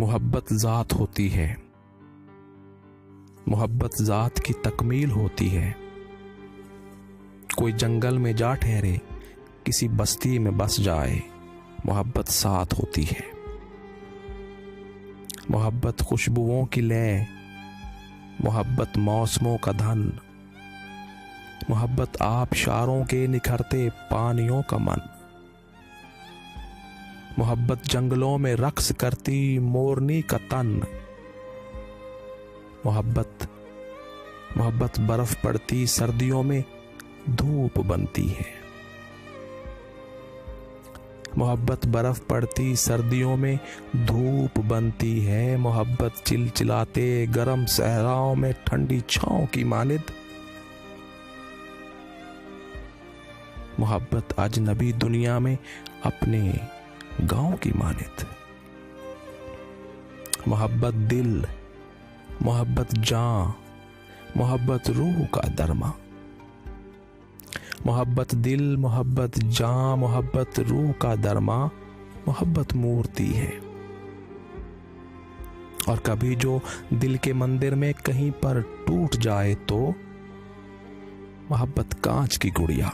मोहब्बत ज़ात होती है, मोहब्बत ज़ात की तकमील होती है। कोई जंगल में जा ठहरे, किसी बस्ती में बस जाए, मोहब्बत साथ होती है। मोहब्बत खुशबुओं की लय, मोहब्बत मौसमों का धन, मोहब्बत आबशारों के निखरते पानियों का मन, मोहब्बत जंगलों में रक्स करती मोरनी का तन, मोहब्बत बर्फ पड़ती सर्दियों में धूप बनती है। मोहब्बत बर्फ पड़ती सर्दियों में धूप बनती है। मोहब्बत चिलचिलाते गरम सहराओं में ठंडी छांव की मानिद, मोहब्बत अजनबी दुनिया में अपने गांव की मानिद। मोहब्बत दिल, मोहब्बत जान, मोहब्बत रूह का दरमा। मोहब्बत दिल, मोहब्बत जान, मोहब्बत रूह का दरमा, मोहब्बत मूर्ति है। और कभी जो दिल के मंदिर में कहीं पर टूट जाए तो मोहब्बत कांच की गुड़िया।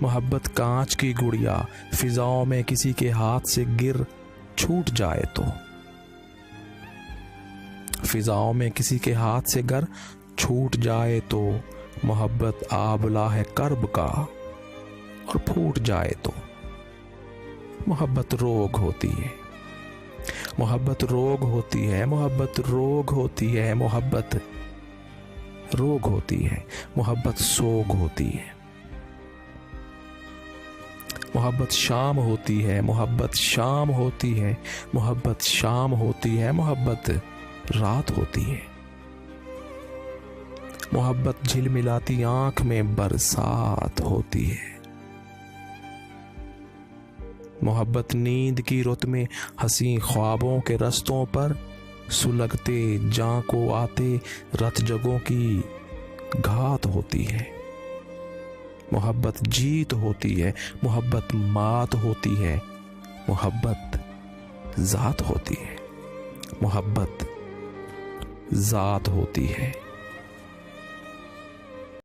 मोहब्बत कांच की गुड़िया फिजाओं में किसी के हाथ से गिर छूट जाए तो, फिजाओं में किसी के हाथ से गर छूट जाए तो, मोहब्बत आबला है कर्ब का और फूट जाए तो, मोहब्बत रोग होती है। मोहब्बत रोग होती है, मोहब्बत रोग होती है, मोहब्बत रोग होती है, मोहब्बत सोग होती है। मोहब्बत शाम होती है, मोहब्बत शाम होती है, मोहब्बत शाम होती है, मोहब्बत रात होती है। मोहब्बत झिलमिलाती आंख में बरसात होती है। मोहब्बत नींद की रुत में हंसी ख्वाबों के रस्तों पर सुलगते जां को आते रत जगों की घात होती है। मोहब्बत जीत होती है, मोहब्बत मात होती है, मोहब्बत ज़ात होती है, मोहब्बत ज़ात होती है।